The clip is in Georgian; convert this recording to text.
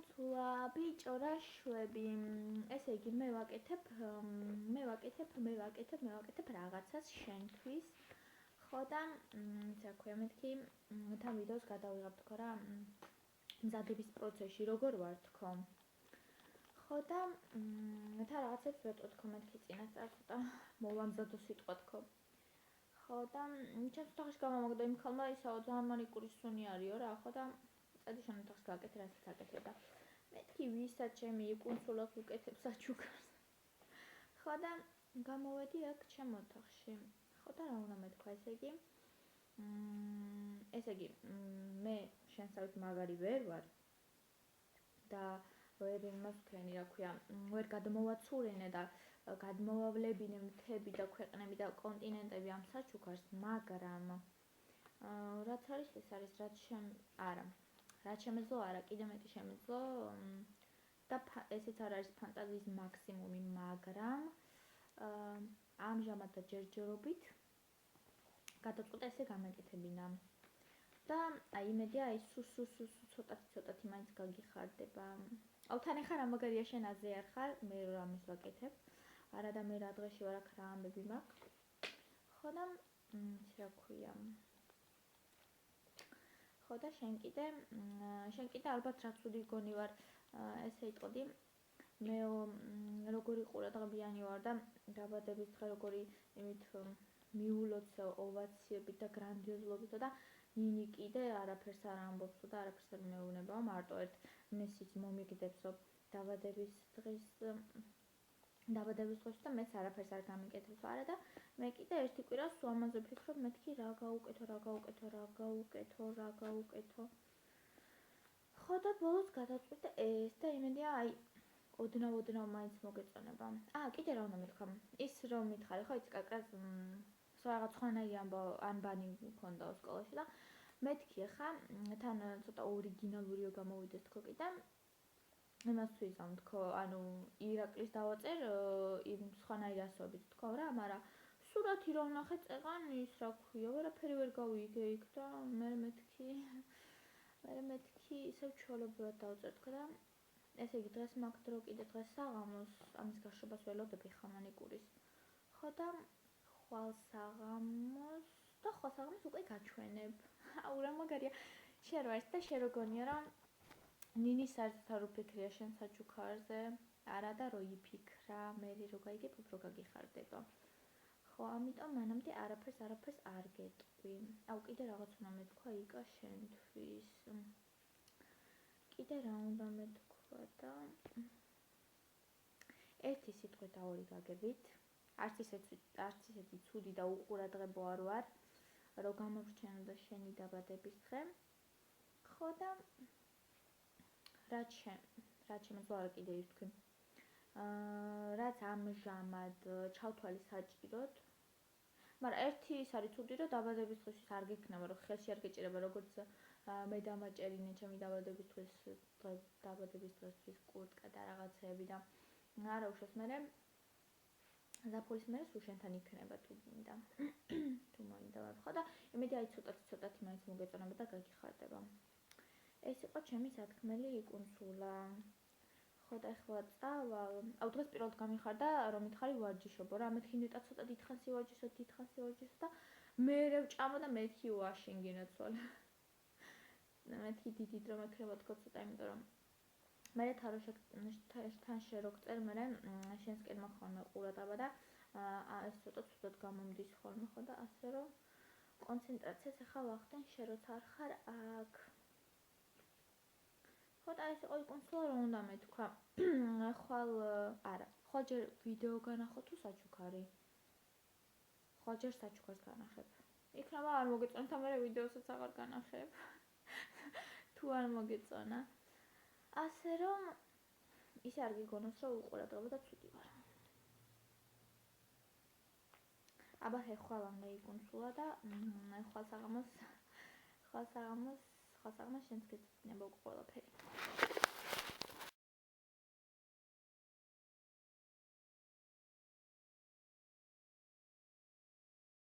კუნცულა ბიჭორა შვები. ესე იგი მე ვაკეთებ რაღაცას შენთვის. ხო და ისა ქვია მეთქი თან ვიდეოს გადავიღებ თქო რა მზადების პროცესში როგორ ვარ თქო. ხო და თან რაღაცებს ვეტყვი თქო მეთქი წინასწარ ცოტა მოვამზადო სიტყვა თქო. ხო და ჩემს ოთახში გამომაგდა იმ ხალმა ისაო ძალიან მანიკური სუნი არისო რა. ხო და წადი შენ ოთახში გააკეთე რასაც აკეთე და მეთქი ვისაც ჩემი კუნცულას უკეთებ საჩუქარს. ხო და გამოვედი აქ ჩემ ოთახში. ხო და რა უნდა მეთქვა ესე იგი მე შენსავით მაგარი ვერ ვარ და ვერ იმას ვქენი რა ქვია ვერ გადმოვაცურენე და გადმოვავლებინე მთები და ქვეყნები და კონტინენტები ამ საჩუქარს, მაგრამ რაც არის ეს არის რაც შემეძლო არა კიდე მეტი შემეძლო და ესეც არ არის ფანტაზიის მაქსიმუმი, მაგრამ ამჟამად და ჯერჯერობით გადაწყვეტა ესე გამეკეთებინა და აი იმედია აი სუ ცოტათი მაინც გაგიხარდება. აუ თან ახლა რა მაგარია შენ აზიარ ხარ მე რამის ვაკეთებ არა და მე რა დღეში ვარ აქ რა ამბები მაქვს. ხო და რა ქვია ხო და შენ კიდე ალბათ რა ცუდი გონი ვარ ესე იტყოდი მე როგორი ყურადღებიანი ვარ და დაბადების დღე როგორი იმით მიულოცე ოვაციებით და გრანდიოზულობით და ნინი კიდე არაფერს არ ამბობს და არაფერს არ მეუბნება მარტო ერთ მესიჯს მომიგდებს რომ დაბადების დღეს და მეც არაფერს არ გამიკეთებს არა და მე კიდე ერთი კვირა სულ ამაზე ვფიქრობ მეთქი რა გაუკეთო. ხო და ბოლოს გადავწყვიტე ეს და იმედია აი ოდნავ მაინც მოგეწონება. კიდე რა უნდა მეთქვა ის რომ მითხარი ხო იცი კაკრას რაღაც ხვანაირი ანბანი მქონდა სკოლაში და მეთქი ხა თან ცოტა ორიგინალურიო გამოვიდეს თქო კიდე იმას ვიზამ თქო ანუ ირაკლის დავაწერ იმ ხვანაირი ასოებით თქო რა მაგრამ სურათი რომ ნახე წეღან ის რა ქვია ვერაფერი ვერ გავიგე იქ და მე მეთქი ისევ ჩვეულებრივად დავწერ თქო და ესე იგი დღეს მაგ დრო კიდე დღეს საღამოს ამის გაშვებას ველოდები ხა მანიკურის. ხო და ხვალ საღამოს უკვე გაჩვენებ. აუ რა მაგარია შენ რა და შენ როგორია რომ ნინის საერთოდ არ უფიქრია შენ საჩუქარზე არა და რო იფიქრა მე რო გაიგებ უფრო გაგიხარდება. ხო ამიტომ მანამდე არაფერს არ გეტყვი. აუ კიდე რაღაც უნდა მეთქვა იკა შენთვის. კიდე რა უნდა მეთქვა და ერთი სიტყვი და ორი გაგებით. არც ისეთი ცუდი და უყურადღებო არ ვარ რომ გამოვრჩენოდა შენი დაბადების დღე. ხო და რაც შემეძლო არა კიდე ის თქვი რაც ამჟამად ჩავთვალე საჭიროდ მაგრამ ერთი ის არის ცუდი რომ დაბადების დღეში არ გექნება რომ ხელში არ გეჭირება როგორც მე დამაჭერინე ჩემი დაბადების დღესთვის კურტკა და რაღაცეები და არა უშავს მერე ზაფხულის მერე სულ შენთან იქნება თუ მინდა ხო და იმედი აი ცოტათი მაინც მოგეწონება და გაგიხარდება. ეს იყო ჩემი სათქმელი კუნცულა. ხო და ახლა წავალ აუ დღეს პირველად გამიხარდა რომ მითხარი ვარჯიშობო რა მეთქი ნეტა ცოტა დიდხანს ივარჯიშო და მერე ვჭამო და მეთქი ვაშინგინო ცოლ მეთქი დიდი დრო მექნება თქო ცოტა იმიტომ რომ მე თან შეროგწერ მე შენსკენ მოხონე ყურადღება და ეს ცოტა ცუდად გამომდის ხოლმე ხო და ასე რომ კონცენტრაციას ახლა ვახდენ შენ როცა არ ხარ აქ. ხო და ეს იყო კუნცულა რომ უნდა მეთქვა ხვალ ჯერ ვიდეო განახო თუ საჩუქარი ხვალ ჯერ საჩუქარს განახებ იქნება არ მოგეწონა და მე ვიდეოსაც აღარ განახებ თუ არ მოგეწონა ასე რომ ისე არ გიგონოს რომ უყურადღება და ცუდი ვარ. აბა ხვალ ამ კუნცულა და ხვალ საღამოს შენს გეწოდება ყველაფერი.